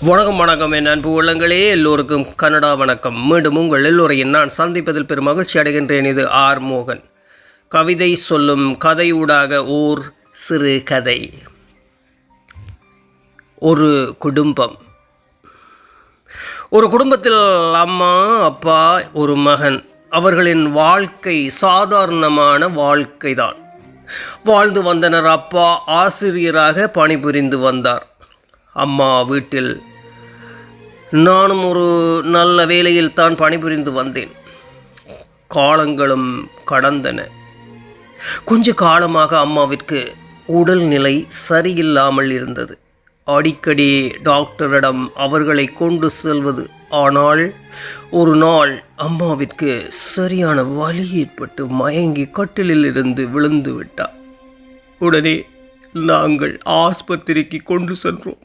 வணக்கம் என் அன்பு உள்ளங்களே, எல்லோருக்கும் கனடா வணக்கம். மீண்டும் உங்கள் எல்லோரையும் நான் சந்திப்பதில் பெரும் மகிழ்ச்சி அடைகின்றேன். இது ஆர் மோகன். கவிதை சொல்லும் கதையூடாக ஓர் சிறு கதை. ஒரு குடும்பத்தில் அம்மா, அப்பா, ஒரு மகன். அவர்களின் வாழ்க்கை சாதாரணமான வாழ்க்கைதான். வாழ்ந்து வந்தனர். அப்பா ஆசிரியராக பணிபுரிந்து வந்தார். அம்மா வீட்டில். நானும் ஒரு நல்ல வேலையில் தான் பணிபுரிந்து வந்தேன். காலங்களும் கடந்தன. கொஞ்ச காலமாக அம்மாவிற்கு உடல்நிலை சரியில்லாமல் இருந்தது. அடிக்கடி டாக்டரிடம் அவர்களை கொண்டு செல்வது. ஆனால் ஒரு நாள் அம்மாவிற்கு சரியான வலி ஏற்பட்டு மயங்கி கட்டிலில் இருந்து விழுந்து விட்டார். உடனே நாங்கள் ஆஸ்பத்திரிக்கு கொண்டு சென்றோம்.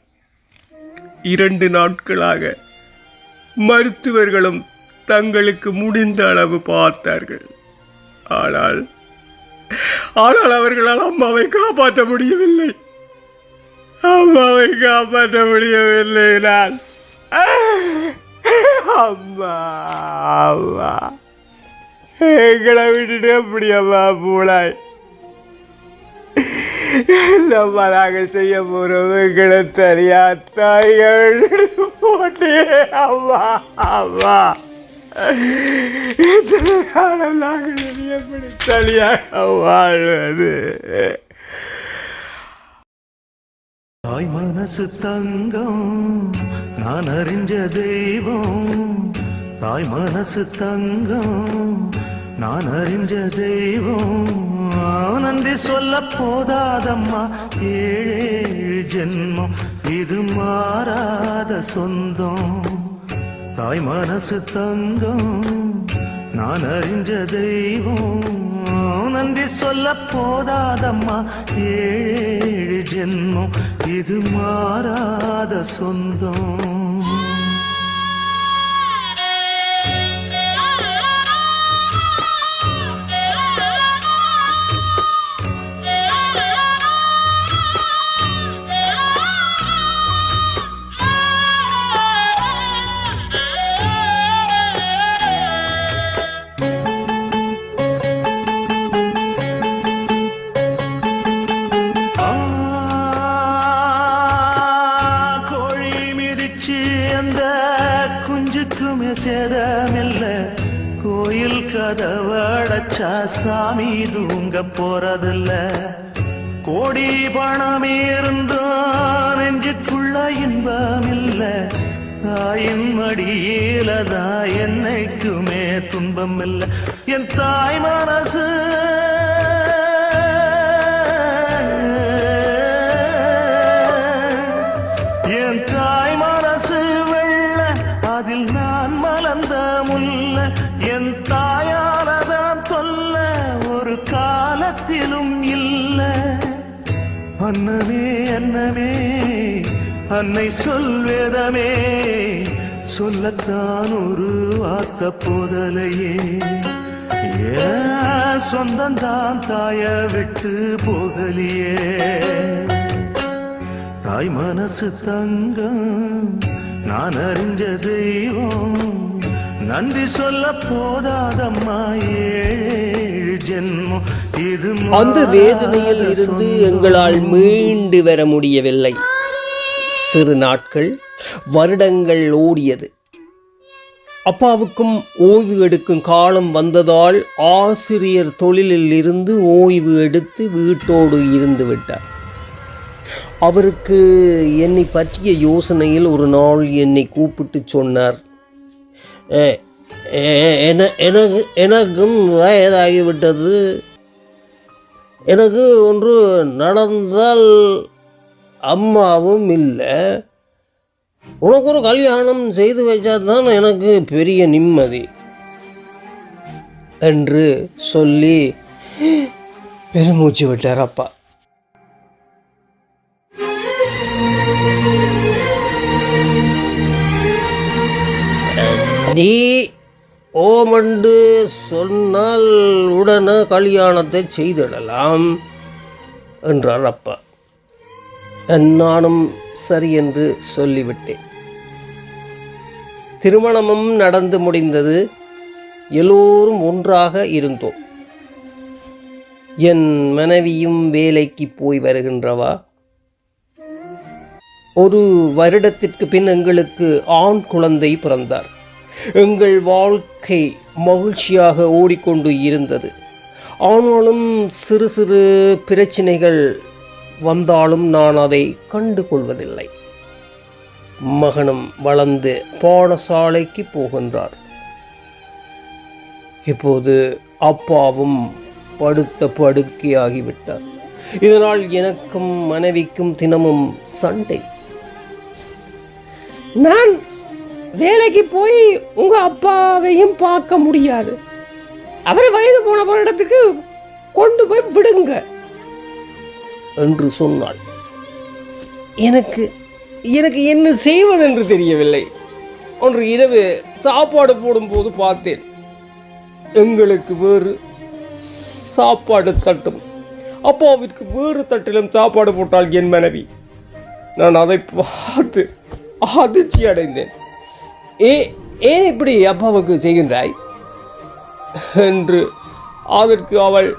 2 நாட்களாக மருத்துவர்களும் தங்களுக்கு முடிந்த அளவு பார்த்தார்கள். ஆனால் அவர்களால் அம்மாவை காப்பாற்ற முடியவில்லை. நான் அம்மா எங்களை விட்டுட்டு எப்படி அம்மா போலாய்? நம்ம நாங்கள் செய்ய போறோம் எங்களை தனியா தாய்கள் போட்டே. அம்மா இத்தனை காலம் நாங்கள் எப்படி தனியாக வாழ்வது? தாய் மனசு தங்கம் நான் அறிஞ்ச தெய்வம். தாய் மனசு தங்கம் நான் அறிஞ்ச தெய்வம். நன்றி சொல்ல போதாதம்மா, 7 ஜென்மம் இது மாறாத சொந்தம். தாய் மனசு தங்கம் நான் அறிஞ்ச தெய்வம். நன்றி சொல்ல போதாதம்மா, 7 ஜென்மம் இது மாறாத சொந்தம். சேதமில்ல கோயில் கதவடைச்சா சாமி தூங்க போறதில்ல. கோடி பணம் இருந்தும் நெஞ்சுக்குள்ள இன்பமில்ல. தாயின் மடியிலதான் என்னைக்குமே துன்பம் இல்லை. என் தாய் மனசு என் தாயாலதான் தொல்ல ஒரு காலத்திலும் இல்ல. அன்னமே அன்னை சொல்வேதமே சொல்லத்தான் ஒரு வார்த்த போதலையே. சொந்தந்தான் தாய விட்டு போகலியே. தாய் மனசு தங்கம் நான் அறிஞ்ச தெய்வம். நன்றி சொல்ல போதாதம்மா, 7 ஜென்மம் இது. அந்த வேதனையில் இருந்து எங்களால் மீண்டு வர முடியவில்லை. சிறு நாட்கள், வருடங்கள் ஓடியது. அப்பாவுக்கும் ஓய்வு எடுக்கும் காலம் வந்ததால் ஆசிரியர் தொழிலில் இருந்து ஓய்வு எடுத்து வீட்டோடு இருந்து விட்டார். அவருக்கு என்னை பற்றிய யோசனையில் ஒரு நாள் என்னை கூப்பிட்டு சொன்னார், எனக்கும் வயதாகிவிட்டது. எனக்கு ஒன்று நடந்தால் அம்மாவும் இல்லை. உனக்கு ஒரு கல்யாணம் செய்து வைச்சாதான் எனக்கு பெரிய நிம்மதி என்று சொல்லி பெருமூச்சு விட்டார் அப்பா. நீ ஓமண்டு சொன்னால் உடனே கல்யாணத்தை செய்திடலாம் என்றார் அப்பா. நானும் சரி என்று சொல்லிவிட்டேன். திருமணமும் நடந்து முடிந்தது. எல்லோரும் ஒன்றாக இருந்தோம். என் மனைவியும் வேலைக்கு போய் வருகின்றவா. ஒரு வருடத்திற்கு பின் எங்களுக்கு ஆண் குழந்தை பிறந்தார். எங்கள் வாழ்க்கை மகிழ்ச்சியாக ஓடிக்கொண்டு இருந்தது. ஆனாலும் சிறு சிறு பிரச்சனைகள் வந்தாலும் நான் அதை கண்டுகொள்வதில்லை. மகனும் வளர்ந்து பாடசாலைக்கு போகின்றார். இப்போது அப்பாவும் படுத்த படுக்கையாகிவிட்டார். இதனால் எனக்கும் மனைவிக்கும் தினமும் சண்டை. நான் வேலைக்கு போய் உங்க அப்பாவையும் பார்க்க முடியாது. அவரை வயது போன இடத்துக்கு கொண்டு போய் விடுங்க என்று சொன்னாள். எனக்கு எனக்கு என்ன செய்வதென்று தெரியவில்லை. ஒன்று இரவு சாப்பாடு போடும்போது பார்த்தேன். எங்களுக்கு வேறு சாப்பாடு தட்டும், அப்பாவிற்கு வேறு தட்டிலும் சாப்பாடு போட்டால் என் மனைவி. நான் அதை பார்த்து அதிர்ச்சி அடைந்தேன். ஏன் இப்படி அப்பாவுக்கு செய்கின்றாய் என்று. அதற்கு அவள்,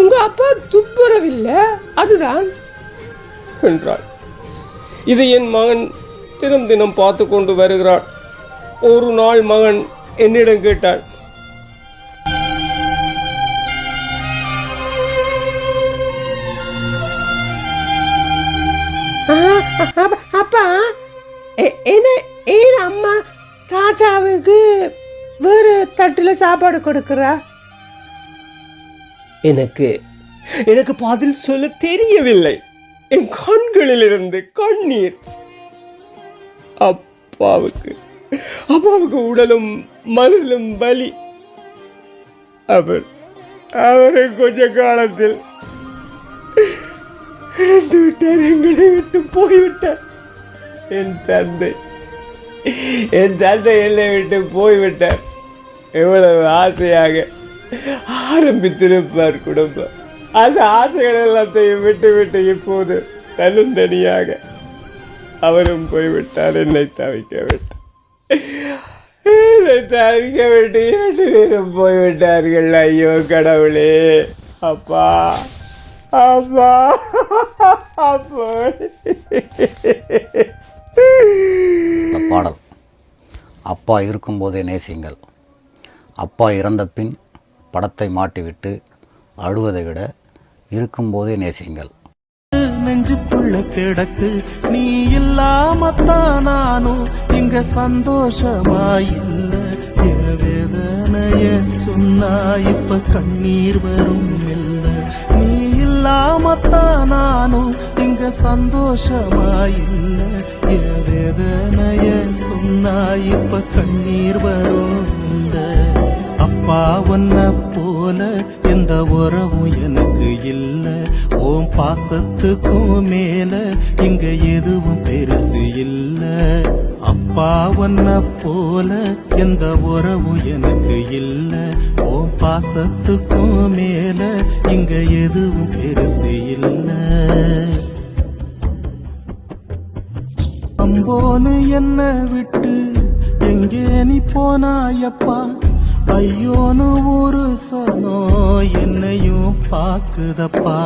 உங்க அப்பா துப்புரவில்லை அதுதான் என்றாள். இதை என் மகன் தினம் தினம் பார்த்து கொண்டு வருகிறான். ஒரு நாள் மகன் என்னிடம் கேட்டான், அப்பா ஏன் அம்மா தாத்தாவுக்கு வேறு தட்டுல சாப்பாடு கொடுக்கிறா? எனக்கு பதில் சொல்ல தெரியவில்லை. என் கண்களிலிருந்து கண்ணீர். அப்பாவுக்கு உடலும் மனதிலும் வலி. அவரை கொஞ்ச காலத்தில் இறந்து விட்டார். எங்களை விட்டு போய்விட்டார். என் தந்தை என்னை விட்டு போய்விட்டார். எவ்வளவு ஆசையாக ஆரம்பித்திருப்பார் குடும்பம். அந்த ஆசைகள் எல்லாத்தையும் விட்டு இப்போது தனியாக அவரும் போய்விட்டார். என்னை தவிக்க விட்டு 2 பேரும் போய்விட்டார்கள். ஐயோ கடவுளே, அப்பா அப்பா அப்பா. பாடல் அப்பா இருக்கும்போதே நேசிங்கள். அப்பா இறந்த பின் படத்தை மாட்டிவிட்டு அழுவதை விட இருக்கும்போதே நேசிங்கள். நெஞ்சுக்குள்ள கிடக்கு நீ இல்லாமத்தான் நானும் இங்க சந்தோஷமாயில்ல. வேதனைய சொன்னா இப்ப கண்ணீர் வரும் இல்ல. நீ இல்லாமத்தான் நானும் இங்க சந்தோஷமாயில்ல. வேதனைய சொன்னா இப்ப கண்ணீர் வரும் இல்ல. அப்பா ஒன்ன போல எந்த உறவும் எனக்கு இல்ல. ஓம் பாசத்துக்கும் மேல இங்க எதுவும் பெருசு இல்ல. அப்பா ஒன்ன போல எந்த உறவும் எனக்கு இல்ல. ஓம் பாசத்துக்கும் மேல இங்க எதுவும் பெருசு இல்ல. அம்போன்னு என்ன விட்டு எங்கே நீ போனாயப்பா. ஐயோன்னு ஒரு சனோ என்னையும் பாக்குதப்பா.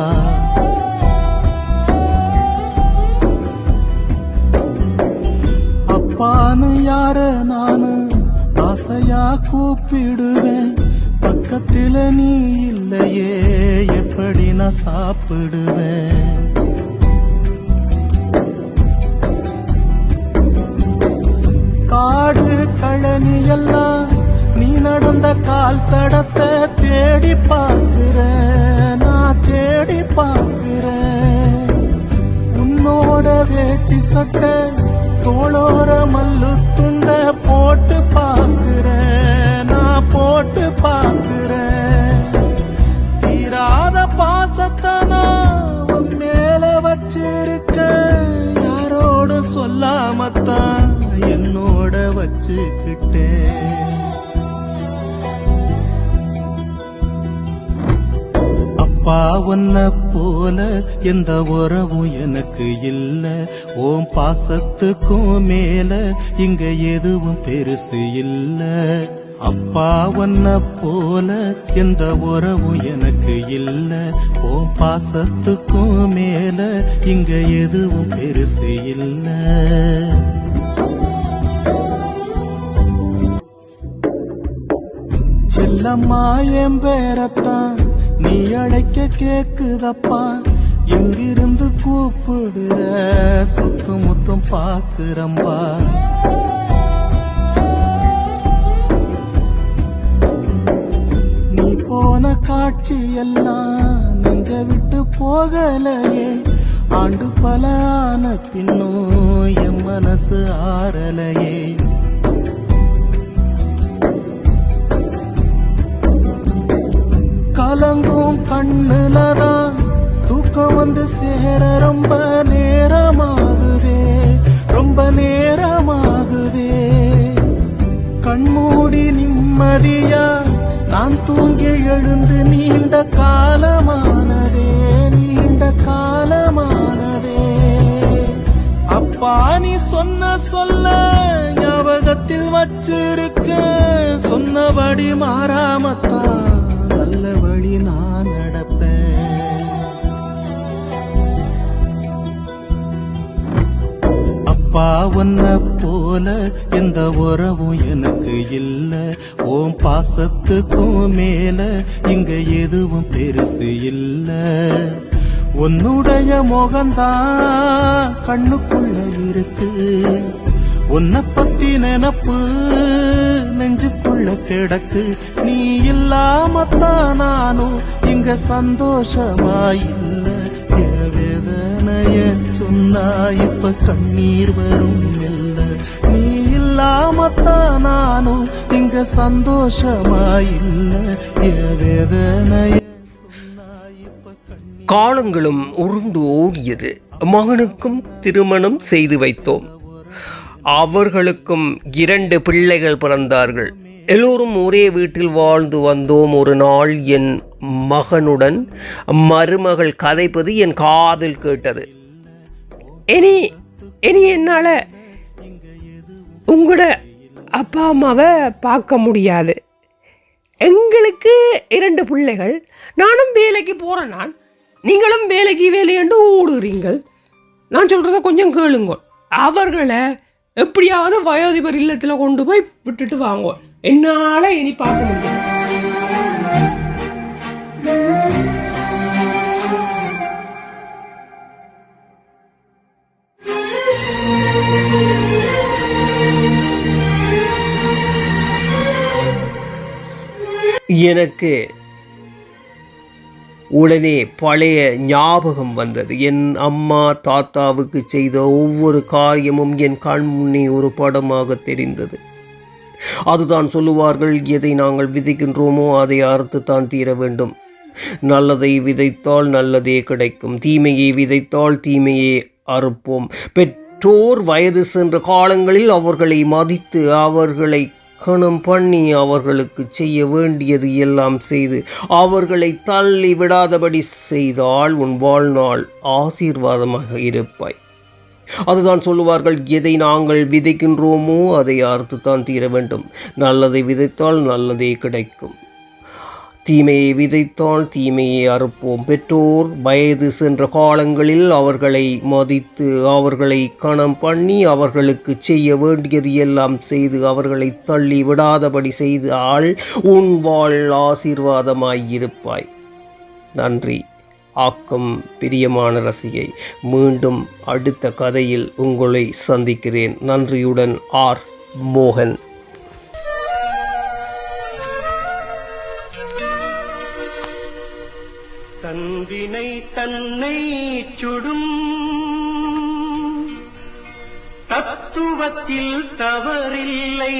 அப்பான்னு யார நானு ஆசையா கூப்பிடுவேன். பக்கத்துல நீ இல்லையே எப்படி நான் சாப்பிடுவேன். காடு கழனி எல்லாம் நீ நடந்த கால் தடத்தை தேடி பார்க்கிறேன். நான் தேடி பார்க்கிறேன். உன்னோட வேட்டி சட்டை தோளோர மல்லு துண்ட போட்டு பார்க்கிறேன். நான் போட்டு பார்க்கிறேன். தீராத பாசத்தை நான் உன் மேல வச்சிருக்க. யாரோட சொல்லாமத்தான் என்னோட வச்சுக்கிட்டேன். அப்பா உன்ன போல எந்த உறவும் எனக்கு இல்ல, ஓம் பாசத்துக்கும் மேல இங்க எதுவும் பெருசு இல்ல. அப்பா உன்ன போல எந்த உறவும் எனக்கு இல்ல, ஓம் பாசத்துக்கும் மேல இங்க எதுவும் பெருசு இல்ல. செல்லம்மா என் பேரத்தான் நீ அழைக்க கேக்குதப்பா, எங்கிருந்து கூப்பிடுற சுத்து முத்தும் பாக்குறம்பா. நீ போன காட்சி எல்லாம் நெஞ்ச விட்டு போகலையே, ஆண்டு பல ஆன பின்னும் என் மனசு ஆறலையே. கலங்கும் கண்ணுலதான் தூக்கம் வந்து சேர ரொம்ப நேரமாகுதே, ரொம்ப நேரமாகுதே. கண்மூடி நிம்மதியா நான் தூங்கி எழுந்து நீண்ட காலமானதே, நீண்ட காலமானதே. அப்பா நீ சொன்ன சொல்ல ஞாபகத்தில் வச்சிருக்க, சொன்னபடி மாறாமத்தான் நல்ல வழி நான் நடப்பேன். அப்பா உன்ன போல எந்த உறவும் எனக்கு இல்ல, ஓம் பாசத்துக்கும் மேல இங்க எதுவும் பெருசு இல்ல. உன்னுடைய முகந்தான் கண்ணுக்குள்ள இருக்கு, உன்னை பத்தி நினப்பு நெஞ்சுக்குள்ள கிடக்கு. நீ இல்லாமத்தான் நானும் இங்க சந்தோஷமாயில்ல, வேதனைய சொன்னா இப்ப கண்ணீர் வரும் இல்ல. நீ இல்லாமத்தான் நானும் இங்க சந்தோஷமாயில்ல, வேதனைய சொன்னா இப்ப கண்ணீர். காலங்களும் உருண்டு ஓடியது. மகனுக்கும் திருமணம் செய்து வைத்தோம். அவர்களுக்கும் 2 பிள்ளைகள் பிறந்தார்கள். எல்லோரும் ஒரே வீட்டில் வாழ்ந்து வந்தோம். ஒரு நாள் என் மகனுடன் மருமகள் கதைப்பது என் காதில் கேட்டது. இனி என்னால உங்களோட அப்பா அம்மாவை பார்க்க முடியாது. எங்களுக்கு 2 பிள்ளைகள், நானும் வேலைக்கு போறேன், நீங்களும் வேலையென்று ஓடுறீங்கள். நான் சொல்றத கொஞ்சம் கேளுங்க. அவர்களை எப்படியாவது வயோதிபர் இல்லத்தில் கொண்டு போய் விட்டுட்டு வாங்க. என்னால இனி பார்க்க முடியும். எனக்கு உடனே பழைய ஞாபகம் வந்தது. என் அம்மா தாத்தாவுக்கு செய்த ஒவ்வொரு காரியமும் என் கண் முன்னே ஒரு படமாக தெரிந்தது. அதுதான் சொல்லுவார்கள், எதை நாங்கள் விதைக்கின்றோமோ அதை அறுத்துத்தான் தீர வேண்டும். நல்லதை விதைத்தால் நல்லதே கிடைக்கும், தீமையை விதைத்தால் தீமையை அறுப்போம். பெற்றோர் வயது சென்ற காலங்களில் அவர்களை மதித்து அவர்களை கணம் பண்ணி அவர்களுக்கு செய்ய வேண்டியது எல்லாம் செய்து அவர்களை தள்ளி விடாதபடி செய்தால் உன் வாழ்நாள் ஆசீர்வாதமாக இருப்பாய். அதுதான் சொல்லுவார்கள், எதை நாங்கள் விதைக்கின்றோமோ அதை அறுத்துத்தான் தீர வேண்டும். நல்லதை விதைத்தால் நல்லதே கிடைக்கும், தீமையை விதைத்தால் தீமையை அறுப்போம். பெற்றோர் வயது சென்ற காலங்களில் அவர்களை மதித்து அவர்களை கணம் பண்ணி அவர்களுக்கு செய்ய வேண்டியது எல்லாம் செய்து அவர்களை தள்ளி விடாதபடி செய்தால் உன் வாழ் ஆசீர்வாதமாயிருப்பாய். நன்றி. ஆக்கம் பிரியமான ரசிகை. மீண்டும் அடுத்த கதையில் உங்களை சந்திக்கிறேன். நன்றியுடன் ஆர். மோகன். தன்வினை தன்னை சுடும் தத்துவத்தில் தவறில்லை,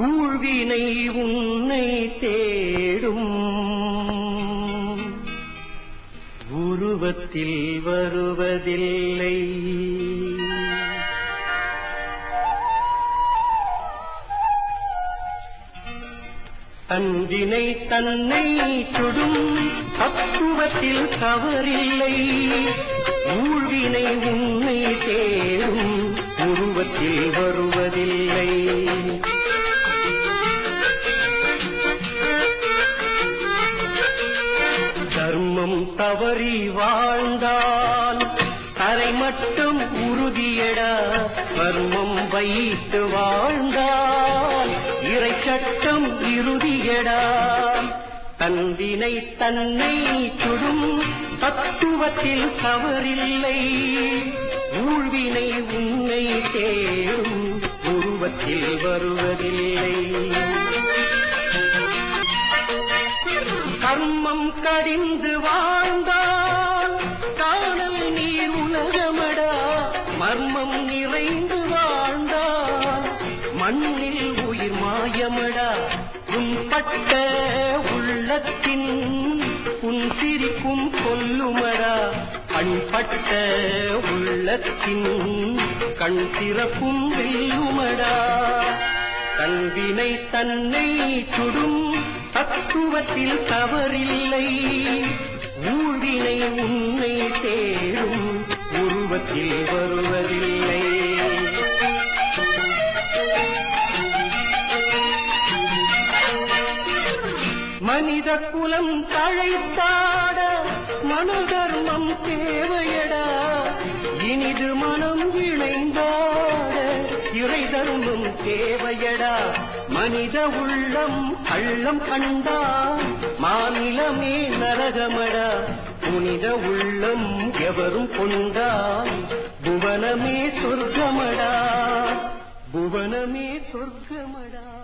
ஊழ்வினை உன்னை தேடும் உருவத்தில் வருவதில்லை. தந்தினை தன்னை சுடும் தத்துவத்தில் தவறில்லை. ஊழ்வினை உன்னை தேடும் உருவத்தில் வருவதில்லை. தர்மம் தவறி வாழ்ந்தால் தரை மட்டும் உறுதியடா. மர்மம் வைத்து வாழ்ந்தால் இறை சட்டம் இறுதியடா. தந்தினை தன்னை சுடும் தத்துவத்தில் தவறில்லை. ஊழ்வினை உன்னை தேடும் உருவத்தில் வருவதில்லை. கர்மம் கடிந்து வாழ்ந்தால் காணல் நீர் உலகமடா. மர்மம் நிறைந்து வாழ்ந்தால் மண்ணில் உயிர் மாயமடா. உன் பட்ட உள்ளத்தின் உன் சிரிக்கும் கொல்லுமடா. பண்பட்ட உள்ளத்தின் கண் திறக்கும் வெல்லுமடா. தன்வினை தன்னை சுடும் தத்துவத்தில் தவறில்லை. ஊழ்வினை உன்னை தேடும் உருவத்தில் வருவதில்லை. மனித குலம் தழைத்தாட மனதர்மம் தேவையடா. இனிது மனம் இணைந்தாட இறை தர்மம் தேவையடா. மனித உள்ளம் கள்ளம் கண்டா மாநிலமே நரகமடா. புனித உள்ளம் எவரும் கொண்டால் புவனமே சொர்க்கமடா. புவனமே சொர்க்கமடா.